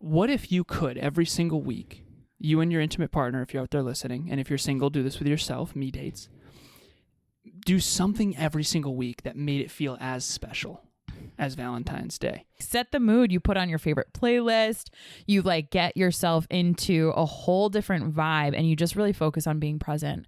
what if you could every single week, you and your intimate partner, if you're out there listening, and if you're single, do this with yourself, me dates, do something every single week that made it feel as special as Valentine's Day. Set the mood. You put on your favorite playlist. You like get yourself into a whole different vibe and you just really focus on being present.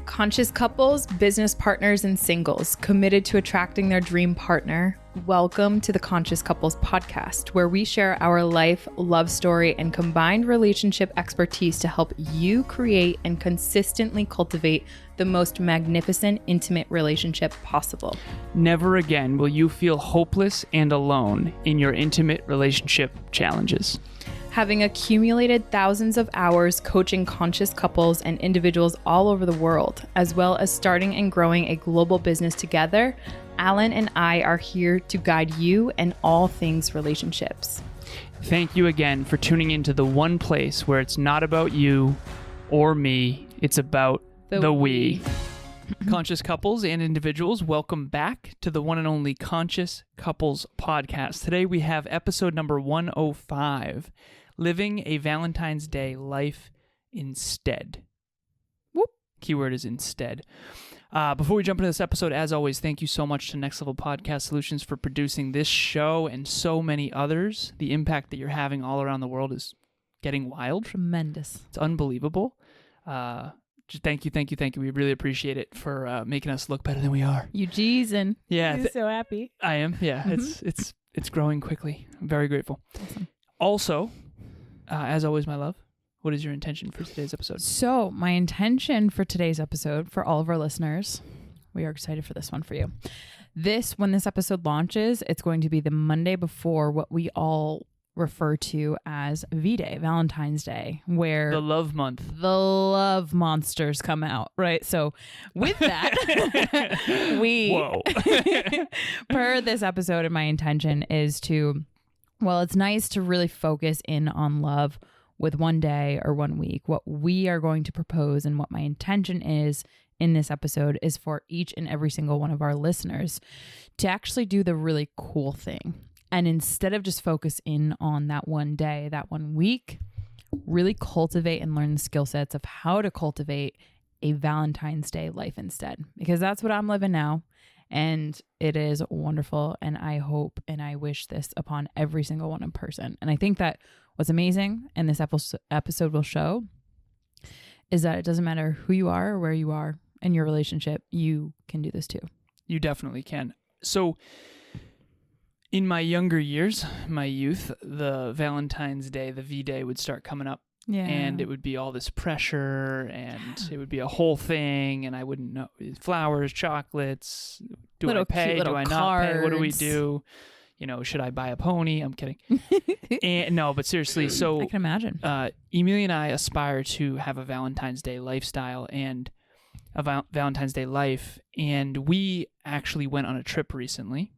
Conscious couples, business partners, and singles committed to attracting their dream partner. Welcome to the Conscious Couples podcast, where we share our life, love story, and combined relationship expertise to help you create and consistently cultivate the most magnificent, intimate relationship possible. Never again will you feel hopeless and alone in your intimate relationship challenges. Having accumulated thousands of hours coaching conscious couples and individuals all over the world, as well as starting and growing a global business together, Alan and I are here to guide you in all things relationships. Thank you again for tuning into the one place where it's not about you or me, it's about the we. Conscious couples and individuals, welcome back to the one and only Conscious Couples podcast. Today we have episode number 105, Living a Valentine's Day Life Instead. Whoop. Keyword is instead. Before we jump into this episode, as always, thank you so much to Next Level Podcast Solutions for producing this show and so many others. The impact that you're having all around the world is getting wild. Tremendous. It's unbelievable. Just thank you. We really appreciate it for making us look better than we are. You G's-in. Yeah. You're so happy. I am. Yeah. Mm-hmm. It's growing quickly. I'm very grateful. Awesome. Also, as always, my love, what is your intention for today's episode? So my intention for today's episode, for all of our listeners, we are excited for this one for you. When this episode launches, it's going to be the Monday before what we all refer to as V-Day, Valentine's Day, where the love month, the love monsters come out, right? So with that, per this episode, and my intention is to, well, it's nice to really focus in on love with one day or 1 week. What we are going to propose and what my intention is in this episode is for each and every single one of our listeners to actually do the really cool thing. And instead of just focus in on that one day, that 1 week, really cultivate and learn the skill sets of how to cultivate a Valentine's Day life instead. Because that's what I'm living now. And it is wonderful. And I hope and I wish this upon every single one in person. And I think that what's amazing, and this episode will show, is that it doesn't matter who you are or where you are in your relationship, you can do this too. You definitely can. So in my younger years, my youth, the Valentine's Day, the V-Day would start coming up. Yeah. And it would be all this pressure and it would be a whole thing and I wouldn't know. Flowers, chocolates. Do I pay? Do I not pay? What do we do? You know, should I buy a pony? I'm kidding. And no, but seriously. So I can imagine. Emilia and I aspire to have a Valentine's Day lifestyle and a Valentine's Day life. And we actually went on a trip recently.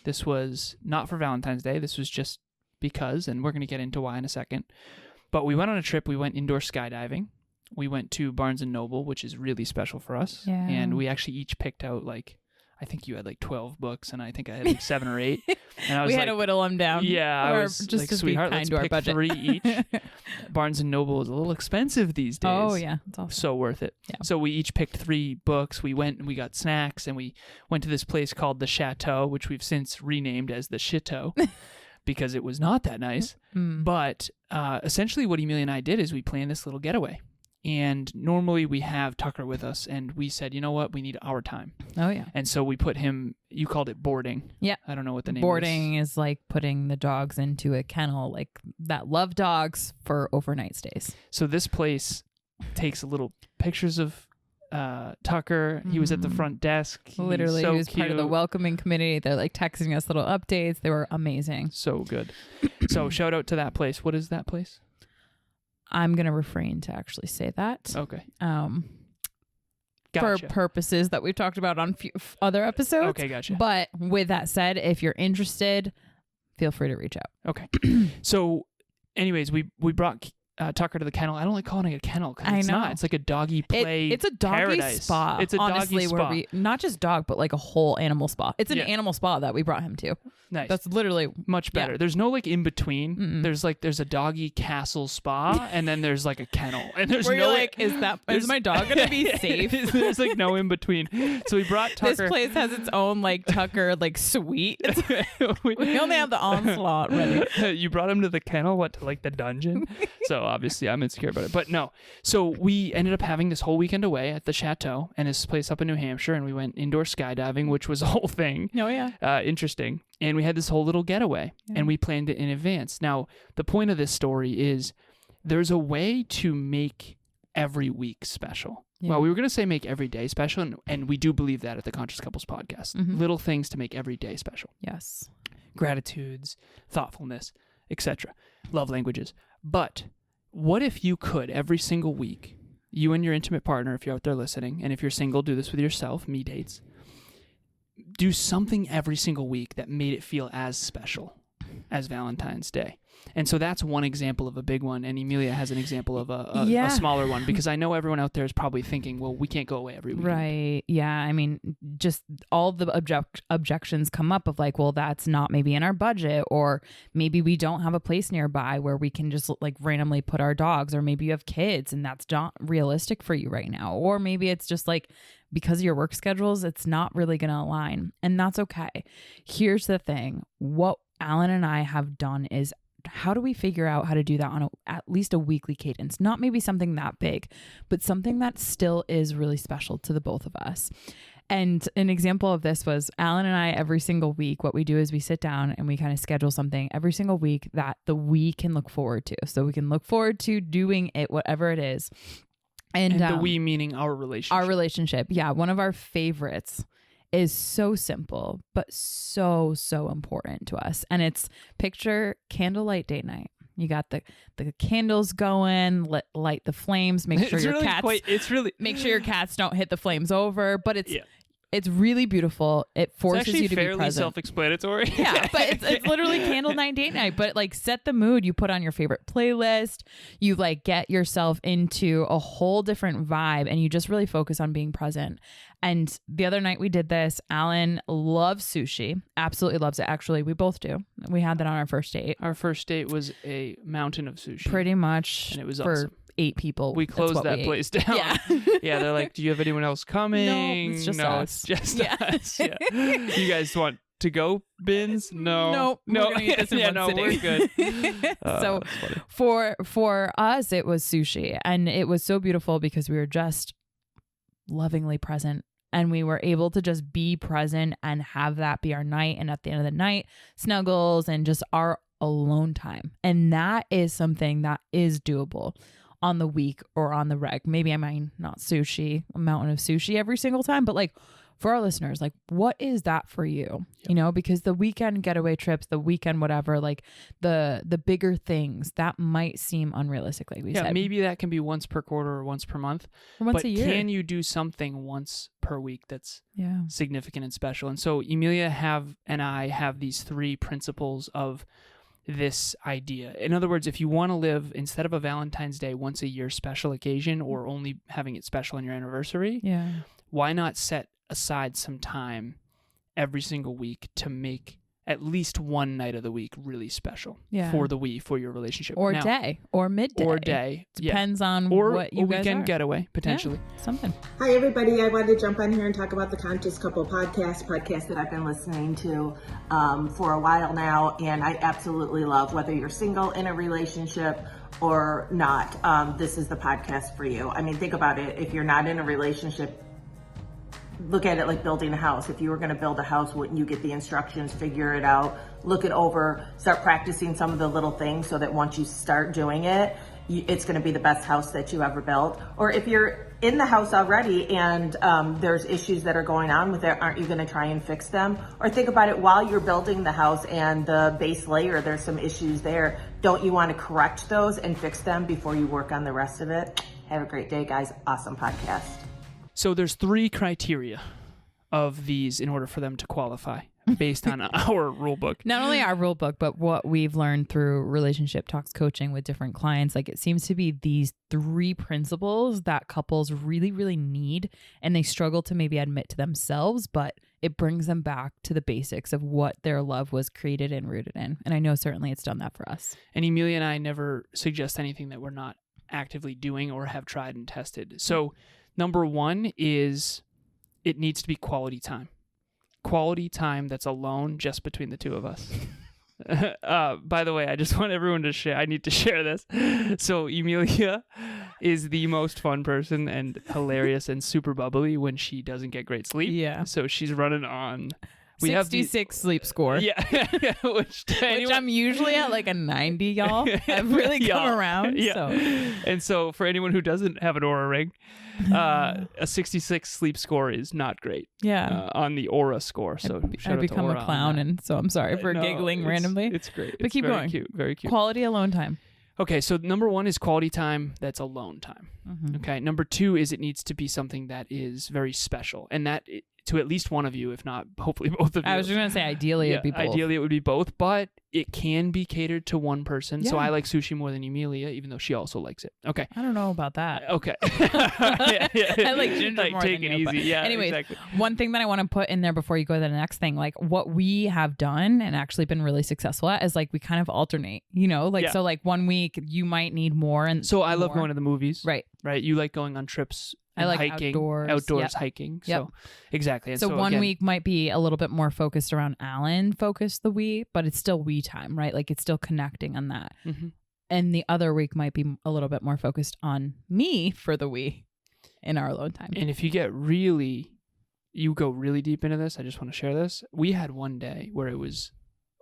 This was not for Valentine's Day. This was just because, and we're going to get into why in a second. But we went on a trip. We went indoor skydiving. We went to Barnes & Noble, which is really special for us. Yeah. And we actually each picked out I think you had 12 books, and I think I had 7 or 8. And I was we had to whittle them down. Yeah, I was just to sweetheart, be let's kind to our pick budget. 3 each. Barnes & Noble is a little expensive these days. Oh, yeah. It's awesome. So worth it. Yeah. So we each picked 3 books. We went and we got snacks, and we went to this place called the Chateau, which we've since renamed as the Chateau because it was not that nice. But essentially what Emilia and I did is we planned this little getaway. And normally we have Tucker with us, and we said, you know what, we need our time. Oh, yeah. And so we put him, you called it boarding. Yeah. I don't know what the name Boarding is like putting the dogs into a kennel, like that love dogs for overnight stays. So this place takes little pictures of Tucker. He was at the front desk. Literally, he was part of the welcoming committee. They're like texting us little updates. They were amazing. So good. So shout out to that place. What is that place? I'm going to refrain to actually say that. Okay. For Gotcha. purposes that we've talked about on other episodes. Okay, gotcha. But with that said, if you're interested, feel free to reach out. Okay. So anyways, we brought Tucker to the kennel. I don't like calling it a kennel because it's know. not. It's like a doggy play. It's a doggy paradise. spa. It's a honestly, doggy spa. where we not just dog, but like a whole animal spa. It's an animal spa that we brought him to. Nice. That's literally much better. Yeah. There's no like in between. Mm-mm. There's a doggy castle spa, and then there's like a kennel, and there's where no you're like, is my dog gonna be safe? There's like no in between. So we brought Tucker. This place has its own like Tucker like suite. We only have the onslaught ready. You brought him to the kennel, to like the dungeon? So obviously I'm insecure about it. But no. So we ended up having this whole weekend away at the chateau and his place up in New Hampshire, and we went indoor skydiving, which was a whole thing. Oh yeah. Interesting. And we had this whole little getaway, and we planned it in advance. Now, the point of this story is there's a way to make every week special. Yeah. Well, we were going to say make every day special, and we do believe that at the Conscious Couples podcast. Mm-hmm. Little things to make every day special. Yes. Gratitudes, thoughtfulness, etc. Love languages. But what if you could every single week, you and your intimate partner, if you're out there listening, and if you're single, do this with yourself, me dates, do something every single week that made it feel as special as Valentine's Day. And so that's one example of a big one, and Emilia has an example of a smaller one, because I know everyone out there is probably thinking, well, we can't go away every week. Right. Yeah. I mean, just all the objections come up of like, well, that's not maybe in our budget, or maybe we don't have a place nearby where we can just like randomly put our dogs, or maybe you have kids and that's not realistic for you right now, or maybe it's just like because of your work schedules, it's not really going to align, and that's okay. Here's the thing. What Alan and I have done is, how do we figure out how to do that on at least a weekly cadence? Not maybe something that big, but something that still is really special to the both of us. And an example of this was Alan and I, every single week, what we do is we sit down and we kind of schedule something every single week that we can look forward to. So we can look forward to doing it, whatever it is. And the we meaning our relationship. Our relationship. Yeah. One of our favorites is so simple, but so important to us. And it's picture candlelight date night. You got the candles going, light the flames, make sure make sure your cats don't hit the flames over, but it's really beautiful. It forces you to be present. It's fairly self-explanatory. Yeah, but it's literally candle night, date night. But like set the mood. You put on your favorite playlist. You like get yourself into a whole different vibe, and you just really focus on being present. And the other night we did this. Alan loves sushi. Absolutely loves it. Actually, we both do. We had that on our first date. Our first date was a mountain of sushi. Pretty much. And it was for awesome. 8 people. We closed that place down. Yeah. Yeah, they're like, do you have anyone else coming? No, it's just us. It's just us. Yeah. You guys want to-go bins? No. We're gonna eat this in one sitting. We're good. So for us, it was sushi. And it was so beautiful because we were just lovingly present. And we were able to just be present and have that be our night. And at the end of the night, snuggles and just our alone time. And that is something that is doable on the week or on the reg. Maybe I mean not sushi, a mountain of sushi every single time, but like for our listeners, like what is that for you? Yep. You know, because the weekend getaway trips, the weekend whatever, like the bigger things that might seem unrealistic, like we said. Maybe that can be once per quarter or once per month. Or once a year. Can you do something once per week that's significant and special? And so Emilia and I have these 3 principles of this idea. In other words, if you want to live, instead of a Valentine's Day once a year special occasion, or only having it special on your anniversary, why not set aside some time every single week to make at least one night of the week really special for your relationship, or day, or midday, depends on what you guys are. Weekend getaway potentially. Something. Hi everybody, I wanted to jump on here and talk about the Conscious Couple podcast that I've been listening to for a while now, and I absolutely love. Whether you're single, in a relationship, or not, this is the podcast for you. I mean, think about it. If you're not in a relationship, look at it like building a house. If you were going to build a house, wouldn't you get the instructions, figure it out, look it over, start practicing some of the little things so that once you start doing it, it's going to be the best house that you ever built? Or if you're in the house already and there's issues that are going on with it, aren't you going to try and fix them? Or think about it while you're building the house and the base layer, there's some issues there. Don't you want to correct those and fix them before you work on the rest of it? Have a great day, guys. Awesome podcast. So there's 3 criteria of these in order for them to qualify. based on our rule book. Not only our rule book, but what we've learned through relationship talks coaching with different clients. Like, it seems to be these 3 principles that couples really, really need, and they struggle to maybe admit to themselves, but it brings them back to the basics of what their love was created and rooted in. And I know certainly it's done that for us. And Emilia and I never suggest anything that we're not actively doing or have tried and tested. So number 1 is it needs to be quality time. Quality time that's alone, just between the 2 of us. By the way, I just want everyone to share. I need to share this. So Emilia is the most fun person and hilarious and super bubbly when she doesn't get great sleep. Yeah. So she's running on. We 66 sleep score. Yeah. which I'm usually at like a 90, y'all. I've really come around. Yeah. So. And so for anyone who doesn't have an Aura ring, a 66 sleep score is not great. Yeah. On the Aura score. So I become a clown, and so I'm sorry for giggling randomly. It's great. But it's keep very going. Cute, very cute. Quality alone time. Okay, so number 1 is quality time that's alone time. Mm-hmm. Okay, number 2 is it needs to be something that is very special, and that to at least one of you, if not hopefully both of you. I was just going to say ideally it'd be both. Ideally it would be both, but it can be catered to one person. So Yeah. I like sushi more than Emilia, even though she also likes it. Okay. I don't know about that. Okay. I like ginger more take than it you, easy. but Yeah, anyways, exactly. one thing that I want to put in there before you go to the next thing, like what we have done and actually been really successful at is like we kind of alternate, so like 1 week you might need more. And So I love more. going to the movies. Right. Right. You like going on trips. I like hiking, outdoors. Yep. hiking. Yep. So exactly. And so one again, week might be a little bit more focused around Alan focused the we, but it's still we time, right? Like it's still connecting on that. Mhm. And the other week might be a little bit more focused on me for the we in our alone time. And if you go really deep into this, I just want to share this. We had one day where it was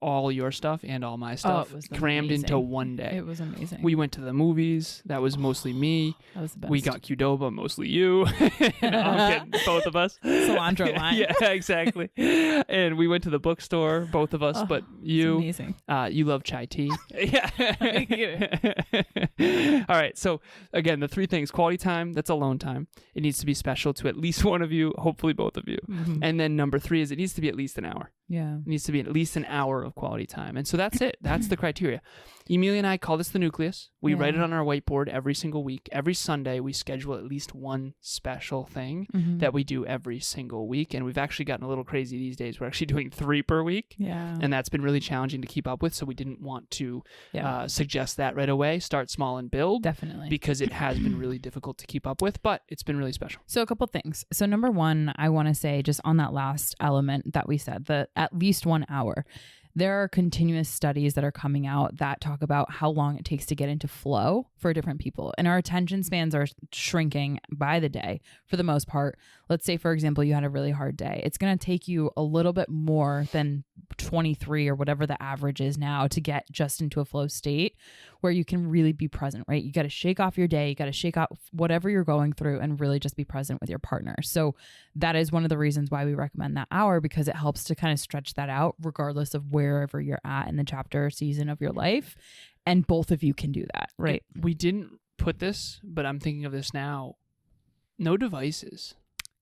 all your stuff and all my stuff it was crammed amazing. into one day. It was amazing. We went to the movies. That was mostly me. That was the best. We got Qdoba, mostly you. Both of us. Cilantro lime. Yeah, exactly. And we went to the bookstore, both of us, but you. It's amazing. You love chai tea. Yeah. All right. So again, the 3 things: quality time, that's alone time. It needs to be special to at least one of you, hopefully both of you. Mm-hmm. And then number 3 is it needs to be at least an hour. Yeah. It needs to be at least an hour of quality time. And so that's it. That's the criteria. Emilia and I call this the nucleus. We Yeah. write it on our whiteboard every single week. Every Sunday, we schedule at least one special thing Mm-hmm. that we do every single week. And we've actually gotten a little crazy these days. We're actually doing 3 per week. Yeah. And that's been really challenging to keep up with. So we didn't want to Yeah. suggest that right away. Start small and build. Definitely. Because it has been really difficult to keep up with, but it's been really special. So a couple things. So number 1, I want to say just on that last element that we said, the at least 1 hour. There are continuous studies that are coming out that talk about how long it takes to get into flow for different people. And our attention spans are shrinking by the day for the most part. Let's say, for example, you had a really hard day. It's going to take you a little bit more than 23 or whatever the average is now to get just into a flow state where you can really be present, right? You got to shake off your day. You got to shake off whatever you're going through and really just be present with your partner. So that is one of the reasons why we recommend that hour, because it helps to kind of stretch that out regardless of wherever you're at in the chapter or season of your life. And both of you can do that, right? We didn't put this, but I'm thinking of this now. No devices.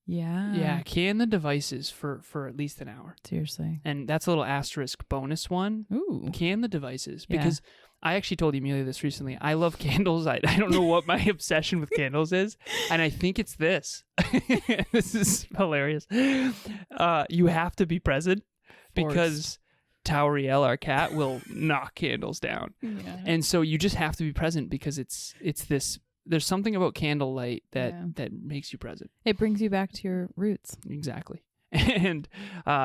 Yeah. Yeah, can the devices for at least an hour. Seriously. And that's a little asterisk bonus one. Ooh. Can the devices. Yeah. Because I actually told Emilia this recently. I love candles. I don't know what my obsession with candles is. And I think it's this. This is hilarious. You have to be present because Tauriel, our cat, will knock candles down. Yeah. And so you just have to be present because it's this. There's something about candlelight that makes you present. It brings you back to your roots. Exactly. And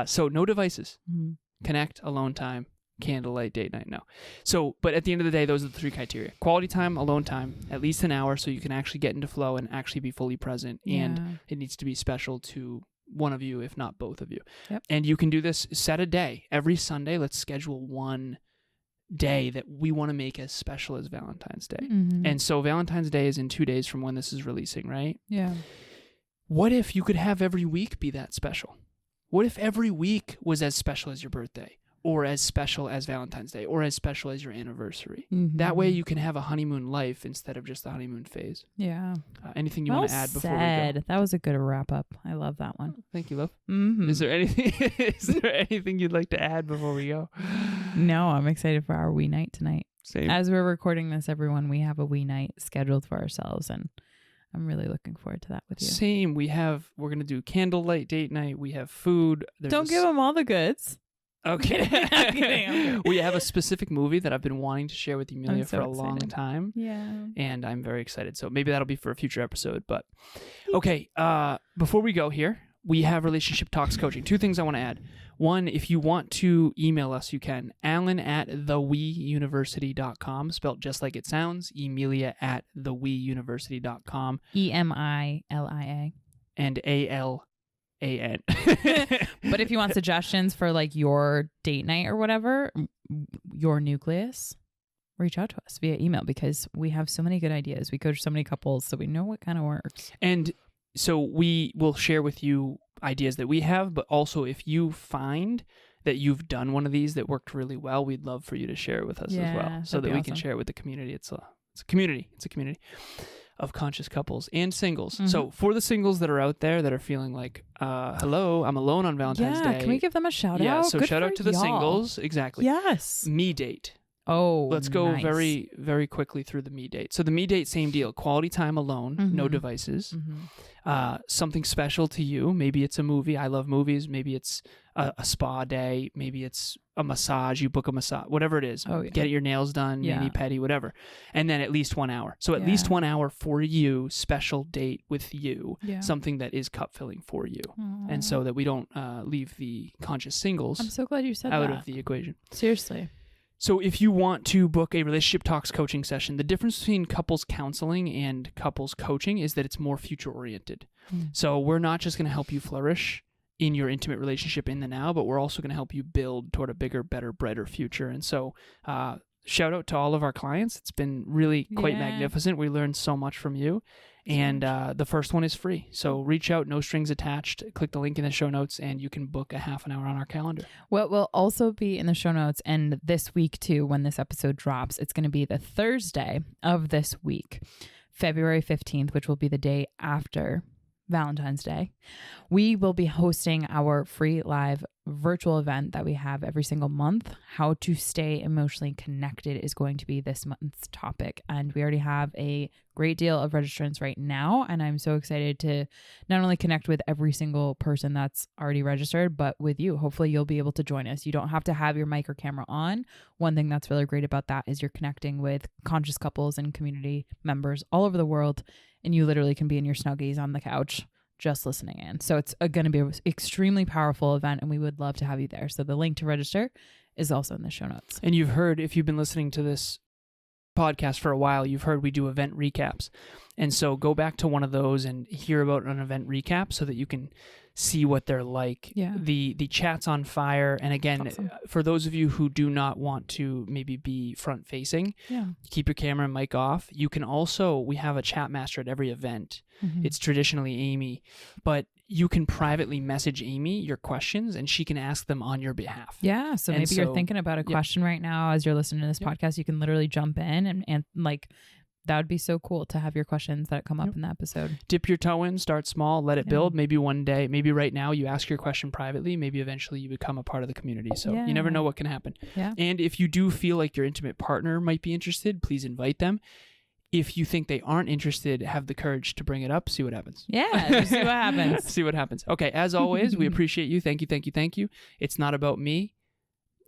so no devices. Mm-hmm. Connect, alone time, candlelight, date night. No. So, but at the end of the day, those are the 3 criteria: quality time, alone time, at least an hour, so you can actually get into flow and actually be fully present. Yeah. And it needs to be special to one of you, if not both of you. Yep. And you can do this. Set a day every Sunday. Let's schedule one day that we want to make as special as Valentine's Day. Mm-hmm. And so Valentine's Day is in 2 days from when this is releasing, right? Yeah. What if you could have every week be that special? What if every week was as special as your birthday? or as special as Valentine's Day, or as special as your anniversary. Mm-hmm. That way you can have a honeymoon life instead of just the honeymoon phase. Yeah. Anything you want to add before we go? That was a good wrap up. I love that one. Thank you, love. Mm-hmm. Is there anything you'd like to add before we go? No, I'm excited for our wee night tonight. Same. As we're recording this, everyone, we have a wee night scheduled for ourselves, and I'm really looking forward to that with you. Same. We're going to do candlelight date night. We have food. Don't give them all the goods. Okay. I'm kidding. We have a specific movie that I've been wanting to share with Emilia for a long time. Yeah. And I'm very excited. So maybe that'll be for a future episode. But okay, before we go here, we have relationship talks coaching. 2 things I want to add. One, if you want to email us, you can. Alan at theweuniversity.com, spelled just like it sounds. Emilia at theweuniversity.com. EMILIA. And ALAN. But if you want suggestions for like your date night or whatever, your nucleus, reach out to us via email, because we have so many good ideas. We coach so many couples, so we know what kind of works. And so we will share with you ideas that we have, but also if you find that you've done one of these that worked really well, we'd love for you to share it with us as well, so that we can share it with the community. It's a community of conscious couples and singles. Mm-hmm. So for the singles that are out there that are feeling like, hello, I'm alone on Valentine's Day. Can we give them a shout out? Yeah, so Good shout out to the y'all. singles. Exactly. Yes. Me date. Oh, let's go nice. very, very quickly through the me date. So the me date, same deal. Quality time alone, no devices. Something special to you. Maybe it's a movie. I love movies. Maybe it's a spa day. Maybe it's a massage. You book a massage, whatever it is. Oh, yeah. Get your nails done, mani-pedi, whatever. And then at least 1 hour. So at least 1 hour for you, special date with you, something that is cup filling for you. Aww. And so that we don't leave the conscious singles I'm so glad you said out that. of the equation. Seriously. So if you want to book a relationship talks coaching session, the difference between couples counseling and couples coaching is that it's more future oriented. So we're not just going to help you flourish in your intimate relationship in the now, but we're also going to help you build toward a bigger, better, brighter future. And so shout out to all of our clients. It's been really quite magnificent. We learned so much from you. And the first one is free. So reach out, no strings attached. Click the link in the show notes and you can book a half an hour on our calendar. What will also be in the show notes, and this week too, when this episode drops, it's going to be the Thursday of this week, February 15th, which will be the day after Valentine's Day. We will be hosting our free live virtual event that we have every single month. How to stay emotionally connected is going to be this month's topic. And we already have a great deal of registrants right now. And I'm so excited to not only connect with every single person that's already registered, but with you. Hopefully you'll be able to join us. You don't have to have your mic or camera on. One thing that's really great about that is you're connecting with conscious couples and community members all over the world. And you literally can be in your Snuggies on the couch just listening in. So it's going to be an extremely powerful event, and we would love to have you there. So the link to register is also in the show notes. And you've heard, if you've been listening to this podcast for a while, you've heard we do event recaps. And so go back to one of those and hear about an event recap so that you can see what they're like. Yeah. The chat's on fire. And again, awesome. For those of you who do not want to maybe be front facing, keep your camera and mic off. You can also, we have a chat master at every event. It's traditionally Amy, but you can privately message Amy your questions and she can ask them on your behalf. Yeah. So maybe you're thinking about a question right now as you're listening to this podcast. You can literally jump in and like, that would be so cool to have your questions that come up in the episode. Dip your toe in, start small, let it build. Maybe one day, maybe right now you ask your question privately. Maybe eventually you become a part of the community. So you never know what can happen. Yeah. And if you do feel like your intimate partner might be interested, please invite them. If you think they aren't interested, have the courage to bring it up. See what happens. Yeah, just see what happens. See what happens. Okay, as always, we appreciate you. Thank you, thank you, thank you. It's not about me.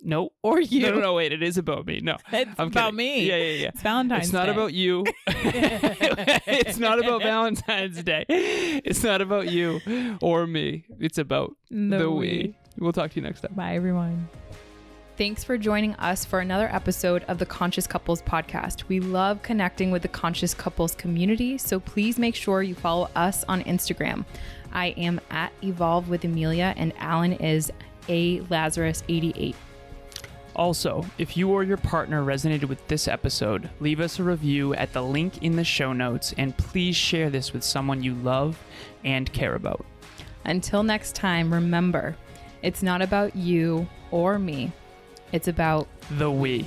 No. Or you. No, wait, it is about me. No. It's I'm about kidding. me. Yeah. It's Valentine's It's not Day. about you. It's not about Valentine's Day. It's not about you or me. It's about the we. We'll talk to you next time. Bye, everyone. Thanks for joining us for another episode of the Conscious Couples podcast. We love connecting with the Conscious Couples community, so please make sure you follow us on Instagram. I am at Evolve with Emilia and Alan is Lazaros88. Also, if you or your partner resonated with this episode, leave us a review at the link in the show notes, and please share this with someone you love and care about. Until next time, remember, it's not about you or me. It's about the we.